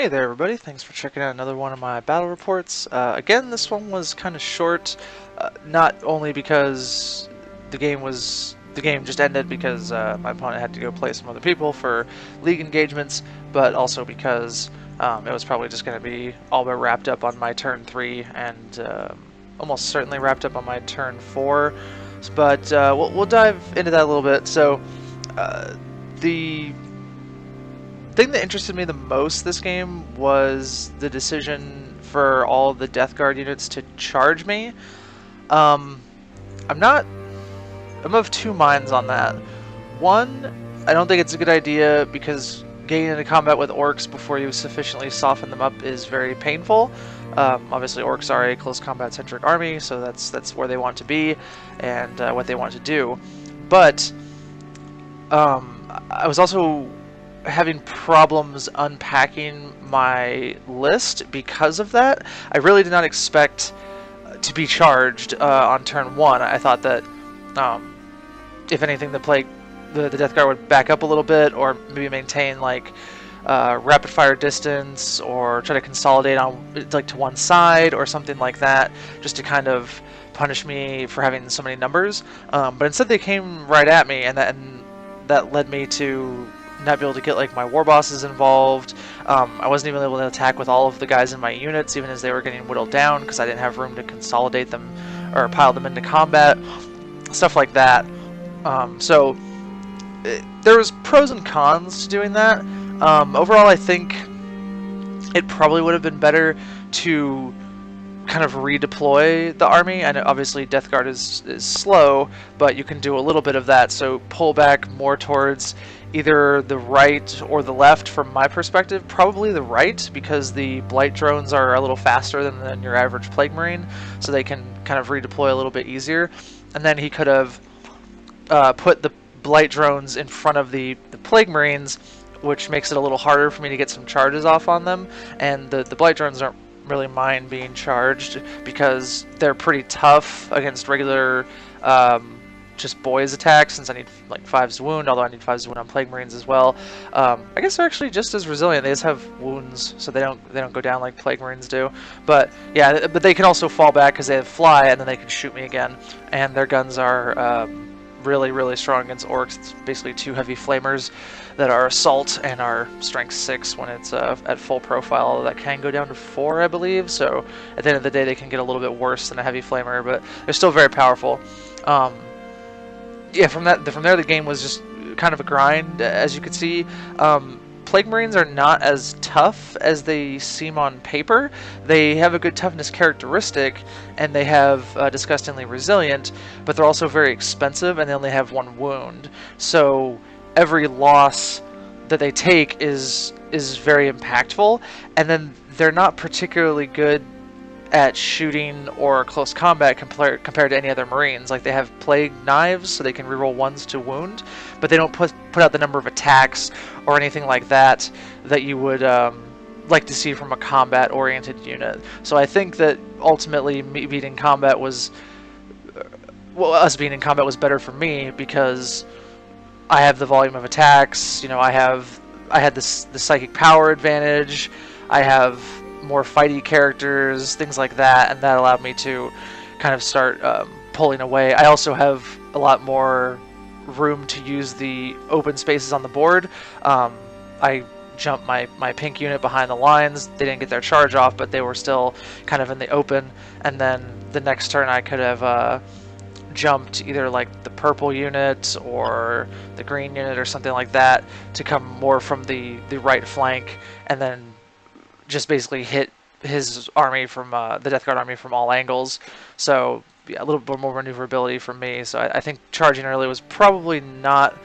Hey there everybody, thanks for checking out another one of my battle reports. Again, this one was kind of short, not only because the game just ended because my opponent had to go play some other people for league engagements, but also because it was probably just going to be all but wrapped up on my turn 3 and almost certainly wrapped up on my turn 4. But we'll dive into that a little bit. So the thing that interested me the most this game was the decision for all the Death Guard units to charge me. I'm of two minds on that. One, I don't think it's a good idea because getting into combat with Orks before you sufficiently soften them up is very painful. Obviously, Orks are a close combat centric army, so that's where they want to be and what they want to do. But I was also having problems unpacking my list because of that. I really did not expect to be charged on turn 1. I thought that if anything, the Death Guard would back up a little bit, or maybe maintain like rapid fire distance, or try to consolidate on like to one side or something like that, just to kind of punish me for having so many numbers. But instead, they came right at me, and that led me to not be able to get like my war bosses involved. I wasn't even able to attack with all of the guys in my units, even as they were getting whittled down, because I didn't have room to consolidate them or pile them into combat, stuff like that. So there was pros and cons to doing that. Overall, I think it probably would have been better to kind of redeploy the army. And obviously Death Guard is slow, but you can do a little bit of that, so pull back more towards either the right or the left. From my perspective, probably the right, because the blight drones are a little faster than your average plague marine, so they can kind of redeploy a little bit easier. And then he could have put the blight drones in front of the plague marines, which makes it a little harder for me to get some charges off on them. And the blight drones aren't really mind being charged because they're pretty tough against regular just boys attacks, since I need like 5's wound, although I need 5's wound on plague marines as well. I guess they're actually just as resilient. They just have wounds, so they don't go down like plague marines do. But yeah, but they can also fall back because they have fly, and then they can shoot me again. And their guns are really strong against Orks. It's basically 2 heavy flamers that are assault and are strength 6 when it's at full profile. That can go down to 4, I believe. So at the end of the day, they can get a little bit worse than a heavy flamer, but they're still very powerful. Yeah, from there the game was just kind of a grind, as you could see. Plague Marines are not as tough as they seem on paper. They have a good toughness characteristic, and they have disgustingly resilient, but they're also very expensive, and they only have 1 wound. So every loss that they take is very impactful, and then they're not particularly good at shooting or close combat compared to any other Marines. Like, they have plague knives, so they can reroll 1s to wound, but they don't put out the number of attacks or anything like that that you would like to see from a combat-oriented unit. So I think that ultimately me beating combat was, us being in combat was better for me, because I have the volume of attacks. You know, I had the psychic power advantage. I have more fighty characters, things like that, and that allowed me to kind of start pulling away. I also have a lot more room to use the open spaces on the board. I jumped my pink unit behind the lines. They didn't get their charge off, but they were still kind of in the open. And then the next turn I could have jumped either like the purple unit or the green unit or something like that to come more from the right flank, and then just basically hit his army from the Death Guard army from all angles. So yeah, a little bit more maneuverability from me. So I think charging early was probably not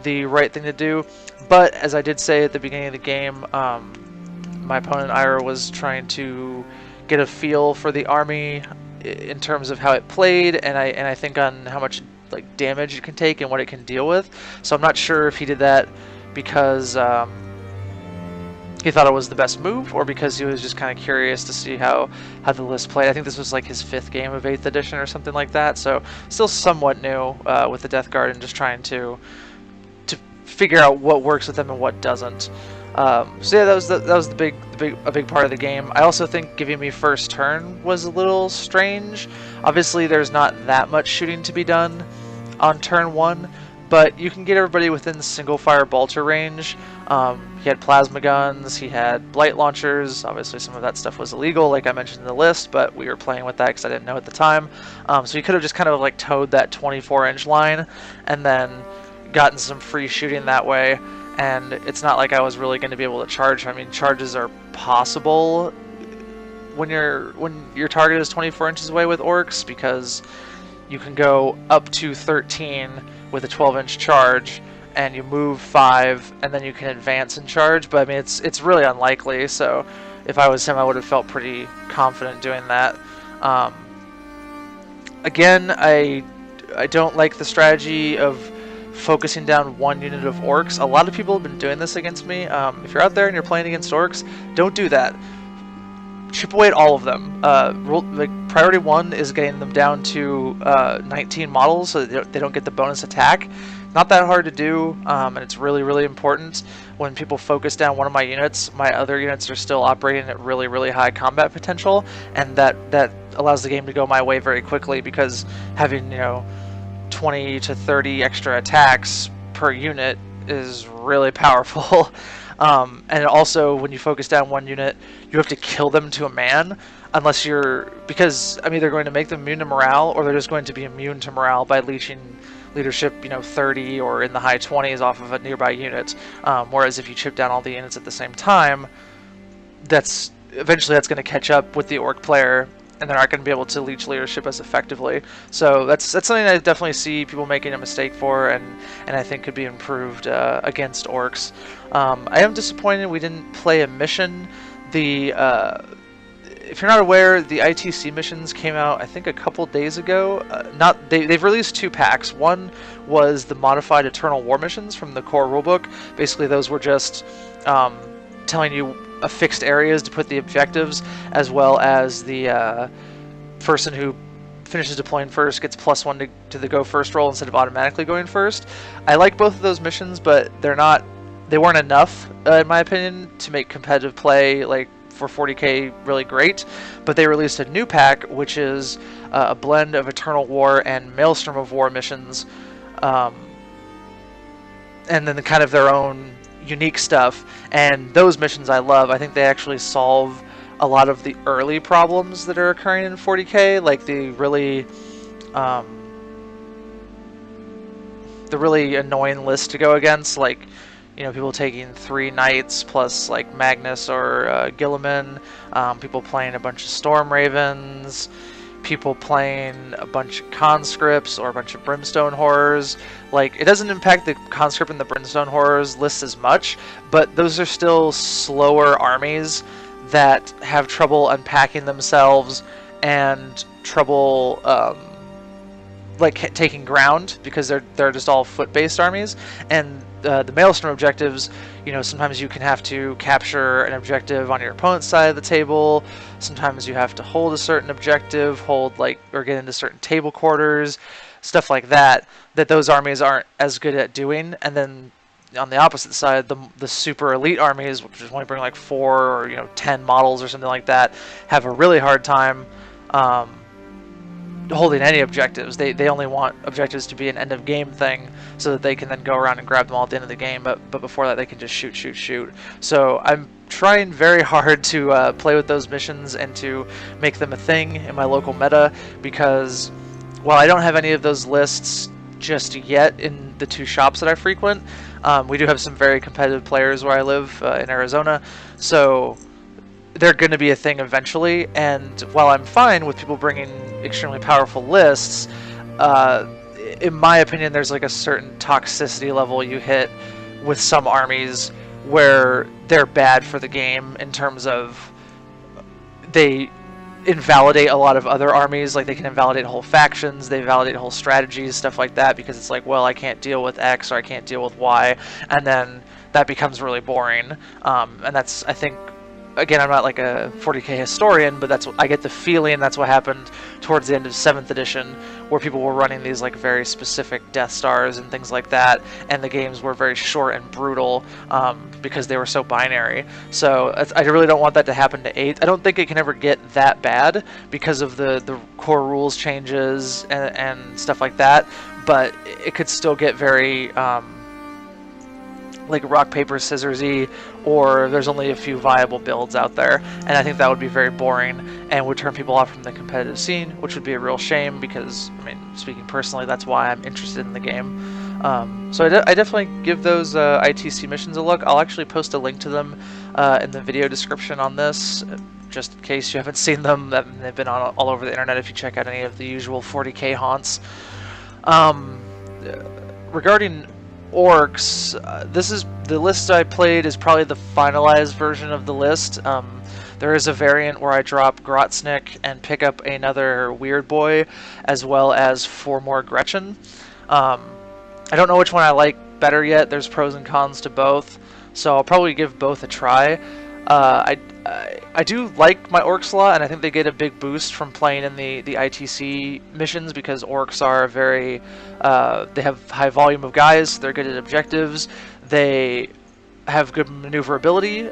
the right thing to do. But as I did say at the beginning of the game, my opponent Ira was trying to get a feel for the army in terms of how it played, and I think on how much like damage it can take and what it can deal with. So I'm not sure if he did that because he thought it was the best move, or because he was just kind of curious to see how the list played. I think this was like his 5th game of 8th edition or something like that, so still somewhat new with the Death Guard, and just trying to figure out what works with them and what doesn't. So yeah, that was a big part of the game. I also think giving me first turn was a little strange. Obviously, there's not that much shooting to be done on turn 1, but you can get everybody within single fire bolter range. He had plasma guns, he had blight launchers. Obviously, some of that stuff was illegal, like I mentioned in the list, but we were playing with that because I didn't know at the time. So you could have just kind of like towed that 24-inch line and then gotten some free shooting that way. And it's not like I was really going to be able to charge. I mean, charges are possible when your target is 24 inches away with Orks, because you can go up to 13 with a 12-inch charge, and you move 5, and then you can advance and charge. But I mean, it's really unlikely. So if I was him, I would have felt pretty confident doing that. Again, I don't like the strategy of focusing down one unit of Orks. A lot of people have been doing this against me. If you're out there and you're playing against Orks, don't do that. Chip away at all of them. Priority 1 is getting them down to 19 models so that they don't get the bonus attack. Not that hard to do, and it's really, really important. When people focus down one of my units, my other units are still operating at really, really high combat potential, and that allows the game to go my way very quickly, because having, 20 to 30 extra attacks per unit is really powerful. And also, when you focus down one unit, you have to kill them to a man, because I'm either going to make them immune to morale, or they're just going to be immune to morale by leeching leadership, 30 or in the high 20s off of a nearby unit. Whereas if you chip down all the units at the same time, eventually that's going to catch up with the Orc player, and they're not going to be able to leech leadership as effectively. So that's something I definitely see people making a mistake for, and I think could be improved against Orcs. I am disappointed we didn't play a mission. If you're not aware, the ITC missions came out, I think, a couple days ago. They've released 2 packs. One was the modified Eternal War missions from the core rulebook. Basically, those were just telling you fixed areas to put the objectives, as well as the person who finishes deploying first gets +1 to the go first roll instead of automatically going first. I like both of those missions, but they weren't enough, in my opinion, to make competitive play for 40k really great. But they released a new pack, which is a blend of Eternal War and Maelstrom of War missions, and then kind of their own unique stuff. And those missions I love. I think they actually solve a lot of the early problems that are occurring in 40k, like the really annoying list to go against, like people taking 3 knights plus like Magnus or Gilliman, people playing a bunch of Storm Ravens, people playing a bunch of conscripts or a bunch of brimstone horrors. Like, it doesn't impact the conscript and the brimstone horrors list as much, but those are still slower armies that have trouble unpacking themselves and trouble taking ground, because they're just all foot-based armies. And the Maelstrom objectives, sometimes you can have to capture an objective on your opponent's side of the table. Sometimes you have to hold a certain objective, or get into certain table quarters, stuff like that those armies aren't as good at doing. And then on the opposite side, the super elite armies, which only bring like 4 or 10 models or something like that, have a really hard time holding any objectives. They only want objectives to be an end of game thing, so that they can then go around and grab them all at the end of the game, but before that they can just shoot. So I'm trying very hard to play with those missions and to make them a thing in my local meta, because while I don't have any of those lists just yet in the 2 shops that I frequent, we do have some very competitive players where I live in Arizona, so they're going to be a thing eventually. And while I'm fine with people bringing extremely powerful lists, in my opinion, there's like a certain toxicity level you hit with some armies where they're bad for the game, in terms of they invalidate a lot of other armies. Like, they can invalidate whole factions, they validate whole strategies, stuff like that, because it's like, well, I can't deal with X or I can't deal with Y, and then that becomes really boring. And that's, I think, again, I'm not like a 40k historian, but I get the feeling that's what happened towards the end of 7th edition, where people were running these like very specific Death Stars and things like that, and the games were very short and brutal because they were so binary. So I really don't want that to happen to 8th. I don't think it can ever get that bad because of the core rules changes and stuff like that, but it could still get very like rock, paper, scissors-y, or there's only a few viable builds out there, and I think that would be very boring and would turn people off from the competitive scene, which would be a real shame because, I mean, speaking personally, that's why I'm interested in the game. So I definitely give those ITC missions a look. I'll actually post a link to them in the video description on this, just in case you haven't seen them. They've been on all over the internet if you check out any of the usual 40k haunts. Regarding Orks, this is the list I played is probably the finalized version of the list. There is a variant where I drop Grotznik and pick up another Weird Boy, as well as 4 more Gretchen. I don't know which one I like better yet. There's pros and cons to both, so I'll probably give both a try. I do like my Orks a lot, and I think they get a big boost from playing in the ITC missions because Orks are very, they have high volume of guys, they're good at objectives, they have good maneuverability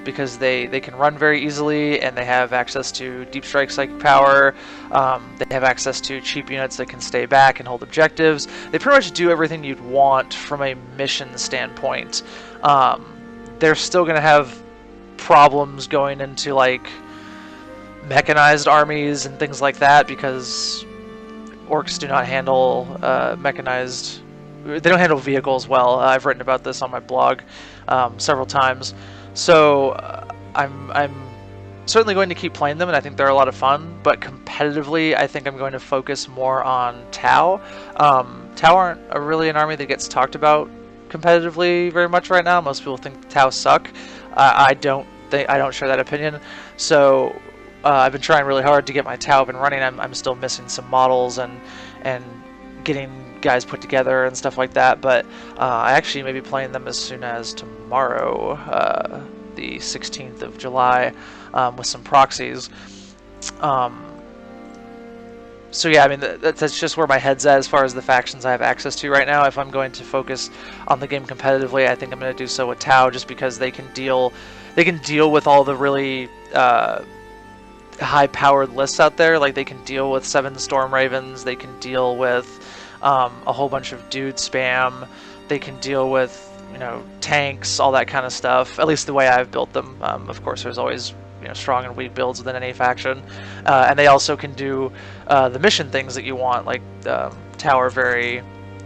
because they can run very easily, and they have access to deep strike psychic power, they have access to cheap units that can stay back and hold objectives. They pretty much do everything you'd want from a mission standpoint. They're still going to have problems going into like mechanized armies and things like that because Orks do not handle mechanized. They don't handle vehicles well. I've written about this on my blog several times. So I'm certainly going to keep playing them, and I think they're a lot of fun. But competitively, I think I'm going to focus more on Tau. Tau aren't really an army that gets talked about competitively very much right now. Most people think Tau suck. I don't share that opinion. So I've been trying really hard to get my Tau up and running. I'm still missing some models and getting guys put together and stuff like that. But I actually may be playing them as soon as tomorrow, the 16th of July, with some proxies. So yeah, I mean, that's just where my head's at as far as the factions I have access to right now. If I'm going to focus on the game competitively, I think I'm going to do so with Tau, just because they can deal with all the really high-powered lists out there. Like, they can deal with 7 Storm Ravens, they can deal with a whole bunch of dude spam, they can deal with, you know, tanks, all that kind of stuff, at least the way I've built them. Of course, there's always, you know, strong and weak builds within any faction, and they also can do the mission things that you want. Like Tau are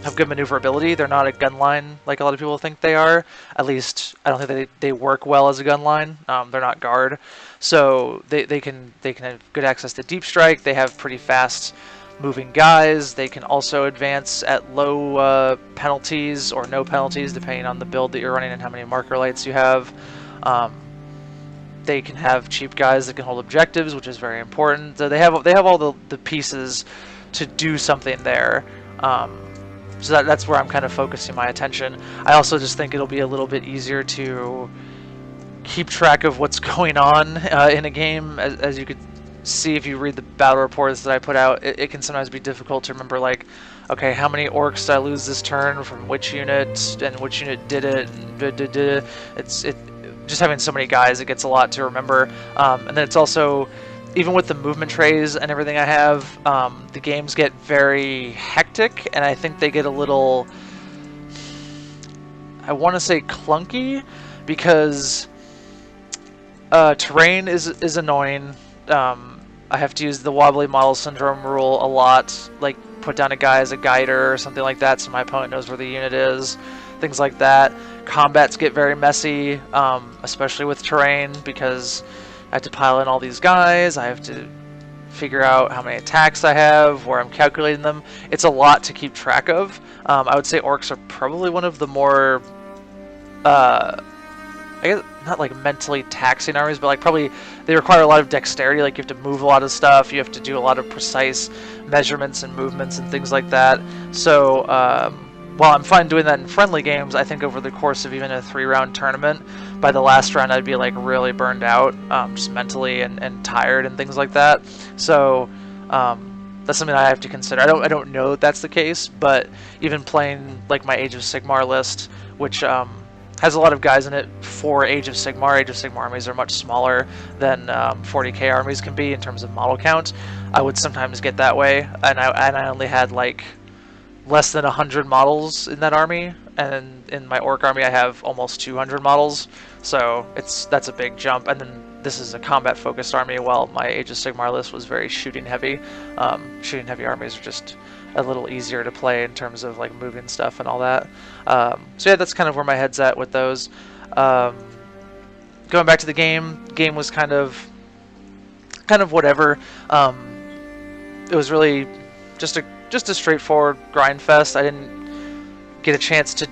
have good maneuverability. They're not a gun line like a lot of people think they are. At least I don't think they work well as a gun line. They're not guard, so they can have good access to deep strike. They have pretty fast moving guys. They can also advance at low penalties or no penalties depending on the build that you're running and how many marker lights you have. They can have cheap guys that can hold objectives, which is very important. So they have all the pieces to do something there. So that's where I'm kind of focusing my attention. I also just think it'll be a little bit easier to keep track of what's going on in a game. As you could see if you read the battle reports that I put out, it can sometimes be difficult to remember, like, okay, how many Orks did I lose this turn from which unit, and which unit did it, and it's just having so many guys, it gets a lot to remember. And then it's also, even with the movement trays and everything I have, the games get very hectic, and I think they get a little, I want to say clunky, because terrain is annoying. I have to use the wobbly model syndrome rule a lot, like put down a guy as a guider or something like that so my opponent knows where the unit is, things like that. Combats get very messy, especially with terrain, because I have to pile in all these guys, I have to figure out how many attacks I have, where I'm calculating them. It's a lot to keep track of. I would say Orks are probably one of the more, I guess, not like mentally taxing armies, but like probably they require a lot of dexterity. Like, you have to move a lot of stuff, you have to do a lot of precise measurements and movements and things like that. So while I'm fine doing that in friendly games, I think over the course of even a 3-round tournament, by the last round I'd be like really burned out, just mentally and tired and things like that. So That's something I have to consider. I don't know that that's the case, but even playing like my Age of Sigmar list, which has a lot of guys in it for Age of Sigmar armies are much smaller than 40k armies can be in terms of model count. I would sometimes get that way, and I only had like less than 100 models in that army, and in my Orc army I have almost 200 models, so that's a big jump. And then this is a combat focused army, while my Age of Sigmar list was very shooting heavy. Shooting heavy armies are just a little easier to play in terms of like moving stuff and all that. So yeah, that's kind of where my head's at with those. Going back to the game was kind of whatever. It was really just a straightforward grind fest. I didn't get a chance to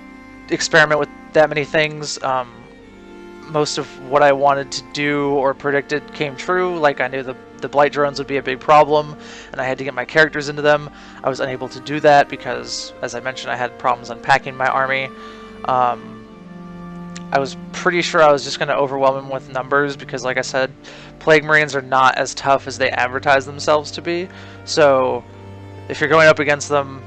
experiment with that many things. Most of what I wanted to do or predicted came true. Like, I knew the blight drones would be a big problem, and I had to get my characters into them. I was unable to do that because, as I mentioned, I had problems unpacking my army. I was pretty sure I was just going to overwhelm him with numbers because, like I said, Plague Marines are not as tough as they advertise themselves to be. So if you're going up against them,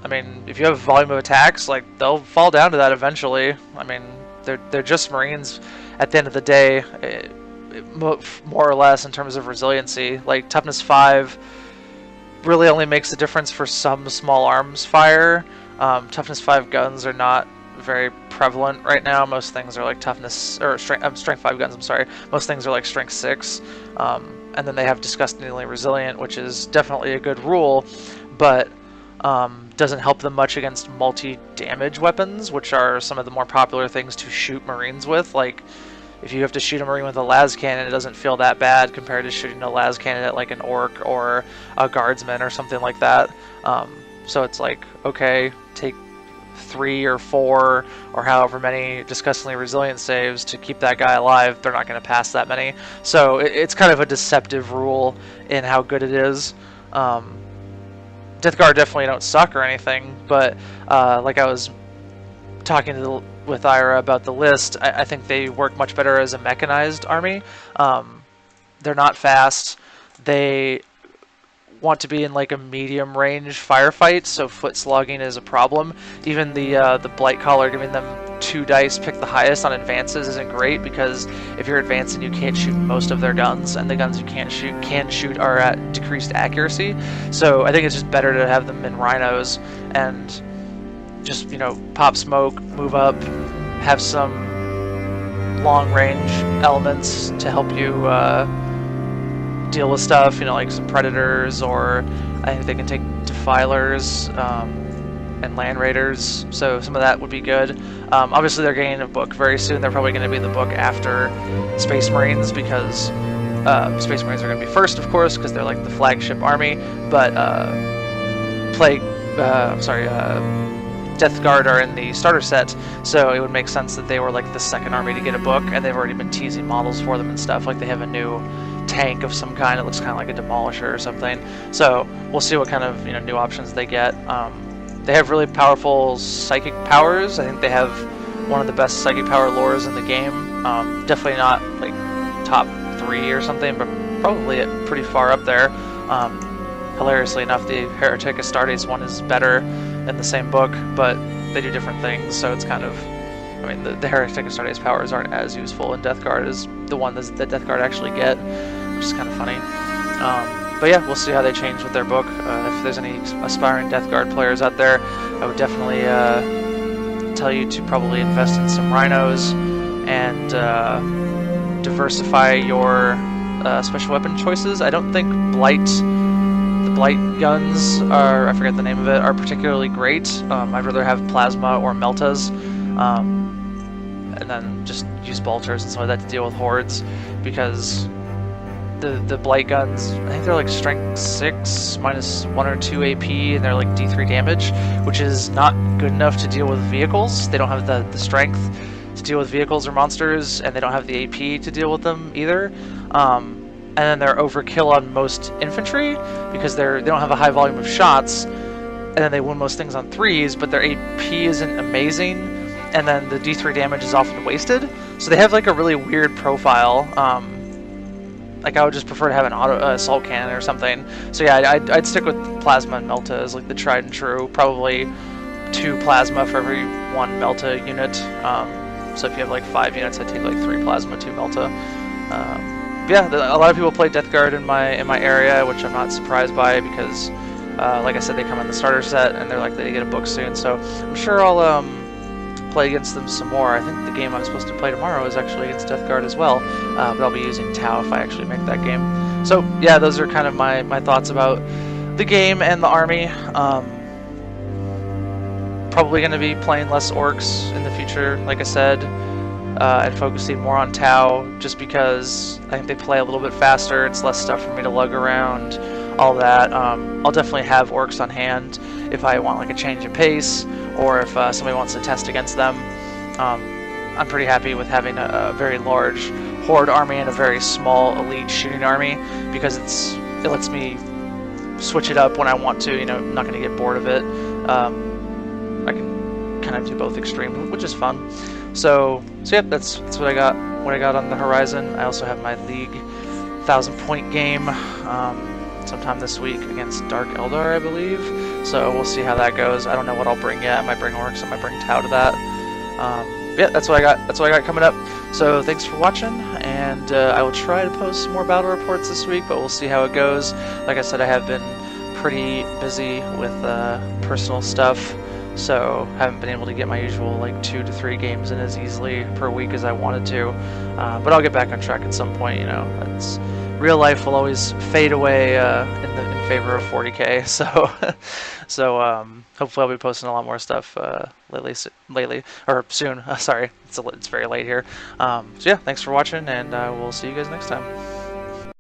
I mean, if you have volume of attacks, like, they'll fall down to that eventually. I mean, they're just Marines at the end of the day, more or less, in terms of resiliency. Like, toughness 5 really only makes a difference for some small arms fire. Toughness 5 guns are not very prevalent right now. Most things are like toughness, or strength 5 guns, I'm sorry. Most things are like strength 6. And then they have disgustingly resilient, which is definitely a good rule, but doesn't help them much against multi-damage weapons, which are some of the more popular things to shoot Marines with. Like, if you have to shoot a Marine with a las cannon, it doesn't feel that bad compared to shooting a las cannon at like an Orc or a Guardsman or something like that. So it's like, okay, take 3 or 4 or however many disgustingly resilient saves to keep that guy alive. They're not going to pass that many. So it's kind of a deceptive rule in how good it is. Death Guard definitely don't suck or anything, but like I was talking with Ira about the list, I think they work much better as a mechanized army. They're not fast. They want to be in like a medium range firefight, so foot slogging is a problem. Even the Blight Collar giving them 2 dice, pick the highest on advances, isn't great, because if you're advancing you can't shoot most of their guns, and the guns you can shoot are at decreased accuracy. So I think it's just better to have them in rhinos and just, you know, pop smoke, move up, have some long range elements to help you deal with stuff, you know, like some predators, or I think they can take defilers and land raiders, so some of that would be good. Obviously they're getting a book very soon. They're probably going to be the book after Space Marines, because Space Marines are going to be first, of course, because they're like the flagship army, but Death Guard are in the starter set, so it would make sense that they were like the second army to get a book, and they've already been teasing models for them and stuff. Like, they have a new tank of some kind. It looks kind of like a Demolisher or something. So we'll see what kind of, you know, new options they get. They have really powerful psychic powers. I think they have one of the best psychic power lores in the game. Definitely not like top 3 or something, but probably pretty far up there. Hilariously enough, the Heretic Astartes one is better in the same book, but they do different things, so it's kind of, I mean, the Heretic Astartes powers aren't as useful in Death Guard as the one that Death Guard actually get, which is kind of funny. But yeah, we'll see how they change with their book. If there's any aspiring Death Guard players out there, I would definitely tell you to probably invest in some rhinos and diversify your special weapon choices. I don't think the Blight guns are, I forget the name of it, are particularly great. I'd rather have plasma or meltas, and then just use bolters and stuff like that to deal with hordes, because the Blight guns, I think they're like strength 6 minus 1 or 2 AP, and they're like D3 damage, which is not good enough to deal with vehicles. They don't have the strength to deal with vehicles or monsters, and they don't have the AP to deal with them either. And then they're overkill on most infantry, because they don't have a high volume of shots, and then they win most things on 3s, but their AP isn't amazing, and then the D3 damage is often wasted. So they have like a really weird profile. like I would just prefer to have an auto assault cannon or something. So yeah, I'd stick with plasma and melta as like the tried and true. Probably 2 plasma for every 1 melta unit. So if you have like 5 units, I'd take like 3 plasma, 2 melta. Yeah, a lot of people play Death Guard in my area, which I'm not surprised by because, like I said, they come in the starter set and they're like they get a book soon. So I'm sure I'll play against them some more. I think the game I'm supposed to play tomorrow is actually against Death Guard as well, but I'll be using Tau if I actually make that game. So yeah, those are kind of my thoughts about the game and the army. Probably going to be playing less Orks in the future, like I said, and focusing more on Tau, just because I think they play a little bit faster. It's less stuff for me to lug around, all that. I'll definitely have Orks on hand if I want like a change of pace, or if somebody wants to test against them. I'm pretty happy with having a very large horde army and a very small elite shooting army, because it lets me switch it up when I want to. You know, I'm not going to get bored of it. I can kind of do both extreme, which is fun. So yeah, that's what I got. What I got on the horizon. I also have my League 1,000-point game sometime this week against Dark Eldar, I believe. So we'll see how that goes. I don't know what I'll bring yet. I might bring Orks. I might bring Tau to that. Yeah, that's what I got. That's what I got coming up. So thanks for watching, and I will try to post some more battle reports this week, but we'll see how it goes. Like I said, I have been pretty busy with personal stuff, so haven't been able to get my usual like 2 to 3 games in as easily per week as I wanted to. But I'll get back on track at some point. You know, it's real life will always fade away in favor of 40K. So hopefully I'll be posting a lot more stuff lately or soon. Sorry, it's very late here. So yeah, thanks for watching, and we'll see you guys next time.